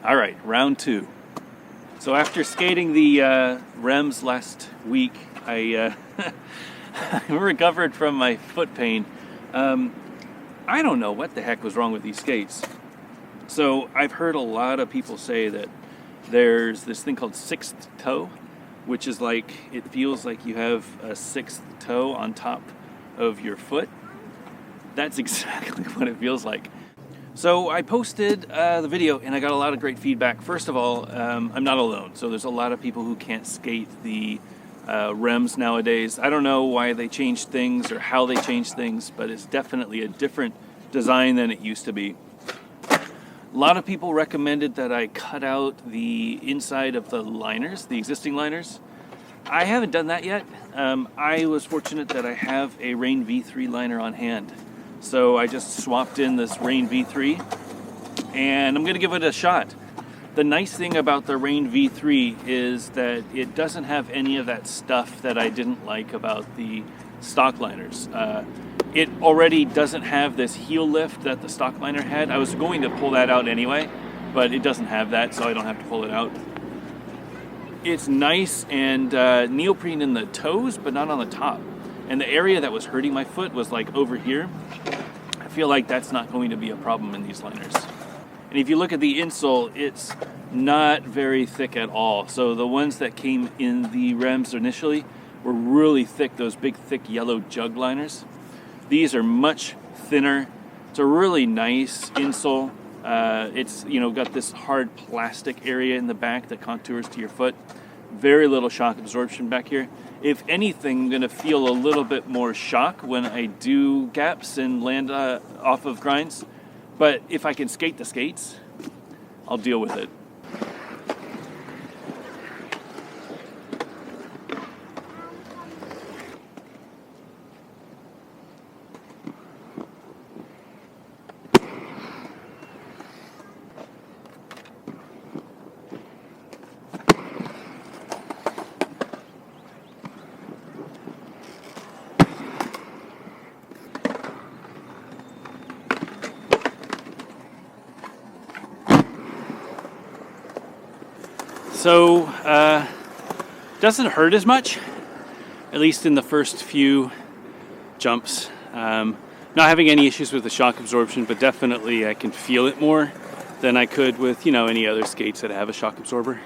All right, round two. So after skating the Remz last week, I recovered from my foot pain. I don't know what the heck was wrong with these skates. So I've heard a lot of people say that there's this thing called sixth toe, which is like, it feels like you have a sixth toe on top of your foot. That's exactly what it feels like. So I posted the video and I got a lot of great feedback. First of all, I'm not alone. So there's a lot of people who can't skate the Remz nowadays. I don't know why they changed things or how they changed things, but it's definitely a different design than it used to be. A lot of people recommended that I cut out the inside of the liners, the existing liners. I haven't done that yet. I was fortunate that I have a Rain V3 liner on hand. So I just swapped in this Rain V3 and I'm gonna give it a shot. The nice thing about the Rain V3 is that it doesn't have any of that stuff that I didn't like about the stock liners. It already doesn't have this heel lift that the stock liner had. I was going to pull that out anyway, but it doesn't have that, so I don't have to pull it out. It's nice and neoprene in the toes, but not on the top. And the area that was hurting my foot was like over here. I feel like that's not going to be a problem in these liners. And if you look at the insole, it's not very thick at all. So the ones that came in the Remz initially were really thick, those big thick yellow jug liners. These are much thinner. It's a really nice insole. It's got this hard plastic area in the back that contours to your foot. Very little shock absorption back here. If anything, I'm going to feel a little bit more shock when I do gaps and land off of grinds. But if I can skate the skates, I'll deal with it. So, doesn't hurt as much, at least in the first few jumps. Not having any issues with the shock absorption, but definitely I can feel it more than I could with, any other skates that have a shock absorber.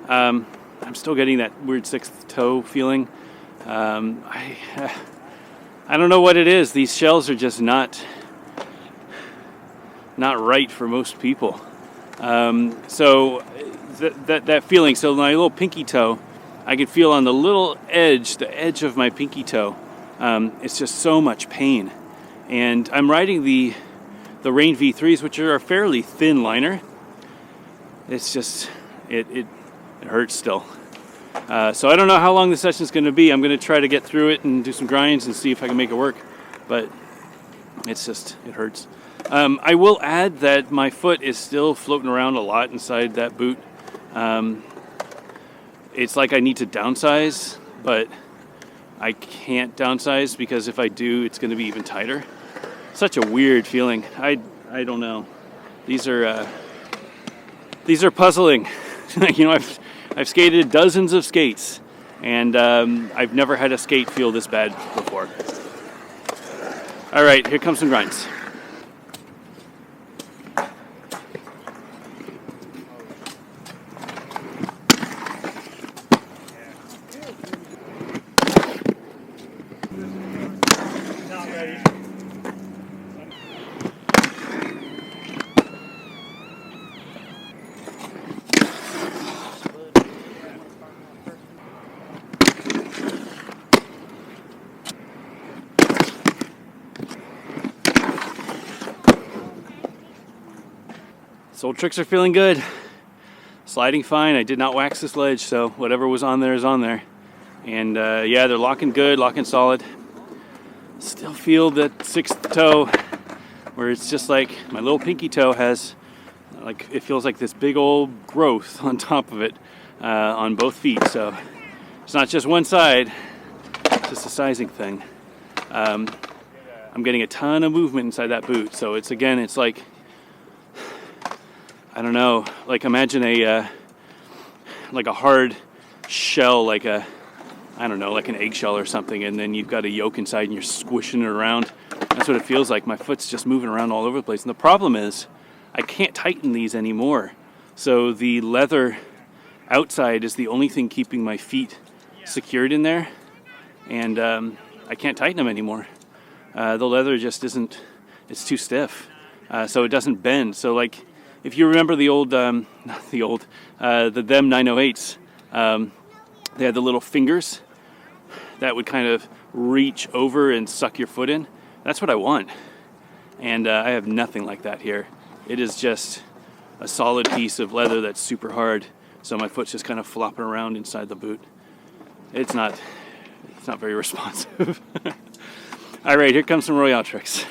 I'm still getting that weird sixth toe feeling. I don't know what it is. These shells are just not right for most people. So that feeling, so my little pinky toe, I can feel on the little edge, the edge of my pinky toe, it's just so much pain. And I'm riding the Rain V3s, which are a fairly thin liner. It's just, it hurts still. So I don't know how long the session's going to be. I'm going to try to get through it and do some grinds and see if I can make it work. But it hurts. I will add that my foot is still floating around a lot inside that boot. It's like I need to downsize, but I can't downsize because if I do, it's going to be even tighter. Such a weird feeling. I don't know. These are puzzling. I've skated dozens of skates, and I've never had a skate feel this bad before. All right, here comes some grinds. Sole tricks are feeling good. Sliding fine. I did not wax this ledge, so whatever was on there is on there. And yeah, they're locking good, locking solid. Still feel that sixth toe where it's just like my little pinky toe has, like, it feels like this big old growth on top of it on both feet. So it's not just one side, it's just a sizing thing. I'm getting a ton of movement inside that boot. So it's, again, it's like, I don't know, like imagine a hard shell, like a, I don't know, like an eggshell or something, and then you've got a yolk inside and you're squishing it around. That's what it feels like. My foot's just moving around all over the place. And the problem is I can't tighten these anymore. So the leather outside is the only thing keeping my feet secured in there. And I can't tighten them anymore. The leather just isn't, it's too stiff. So it doesn't bend. So like, if you remember the old, the them 908s, they had the little fingers that would kind of reach over and suck your foot in. That's what I want. And I have nothing like that here. It is just a solid piece of leather that's super hard. So my foot's just kind of flopping around inside the boot. It's not very responsive. All right, here comes some Royale tricks.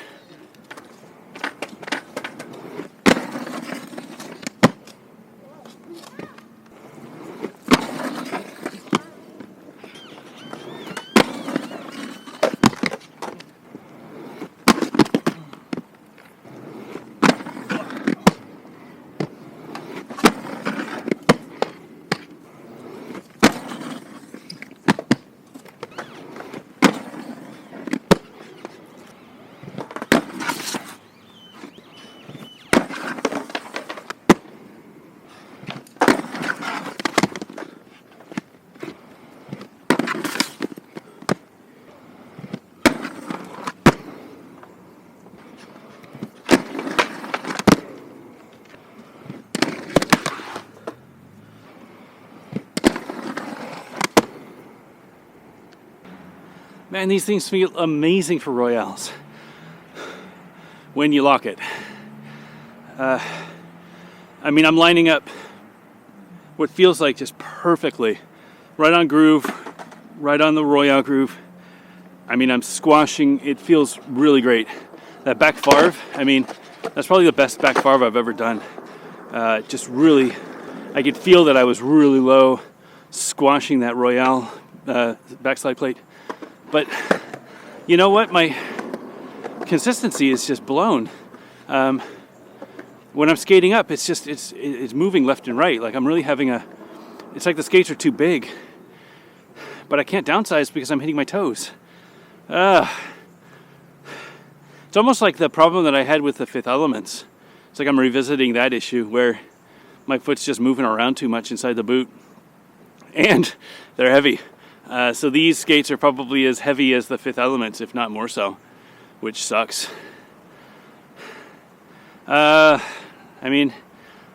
Man, these things feel amazing for Royales when you lock it. I mean, I'm lining up what feels like just perfectly. Right on groove, right on the Royale groove. I mean, I'm squashing, it feels really great. That back farve, I mean, that's probably the best back farve I've ever done. Just really, I could feel that I was really low, squashing that Royale backslide plate. But you know what? My consistency is just blown. When I'm skating up, it's just it's moving left and right. Like I'm really having it's like the skates are too big. But I can't downsize because I'm hitting my toes. It's almost like the problem that I had with the Fifth Elements. It's like I'm revisiting that issue where my foot's just moving around too much inside the boot. And they're heavy. So these skates are probably as heavy as the Fifth Elements, if not more so, which sucks. I mean,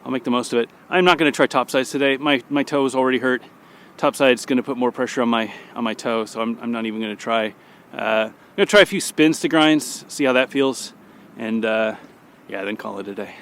I'll make the most of it. I'm not going to try topsides today. My toe is already hurt. Topside's going to put more pressure on my toe, so I'm not even going to try. I'm going to try a few spins to grinds, see how that feels, and yeah, then call it a day.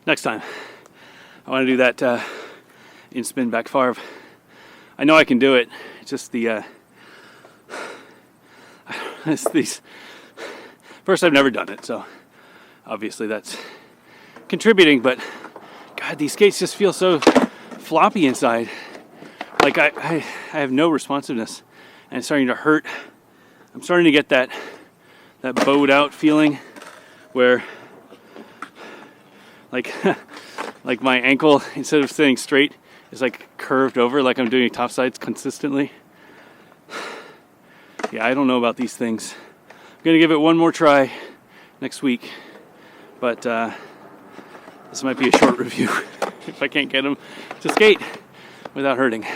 Next time, I want to do that in spin back farve. I know I can do it. It's just it's these. First, I've never done it, so obviously that's contributing. But God, these skates just feel so floppy inside. Like I have no responsiveness, and it's starting to hurt. I'm starting to get that bowed out feeling where like my ankle, instead of staying straight, is like curved over, like I'm doing topsides consistently. Yeah, I don't know about these things. I'm gonna give it one more try next week, but this might be a short review if I can't get them to skate without hurting.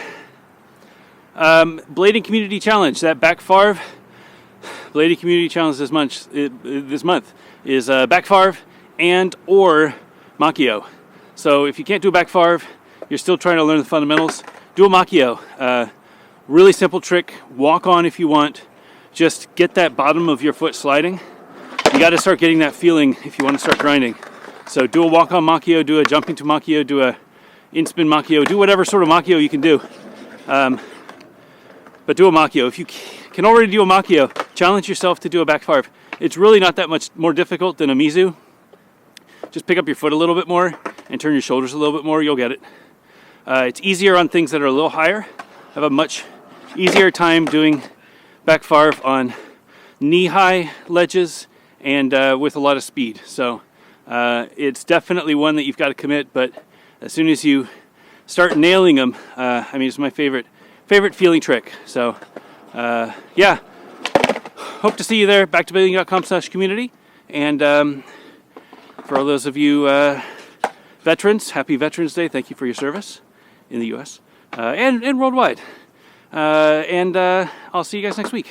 Blading Community Challenge, that back farv. Blading Community Challenge this month is back farv and or Machio. So if you can't do a back farv, you're still trying to learn the fundamentals, do a Machio. Really simple trick, walk on if you want. Just get that bottom of your foot sliding. You got to start getting that feeling if you want to start grinding. So do a walk on Machio, do a jumping to Machio, do a in-spin Machio, do whatever sort of Machio you can do. But do a Machio. If you can already do a Machio, challenge yourself to do a back farv. It's really not that much more difficult than a Mizu. Just pick up your foot a little bit more and turn your shoulders a little bit more, you'll get it. It's easier on things that are a little higher. I have a much easier time doing back farv on knee-high ledges and with a lot of speed. So it's definitely one that you've got to commit, but as soon as you start nailing them, I mean, it's my favorite feeling trick. So yeah, hope to see you there. backtoblading.com/community. And for all those of you veterans, happy Veterans Day. Thank you for your service in the US and worldwide. And I'll see you guys next week.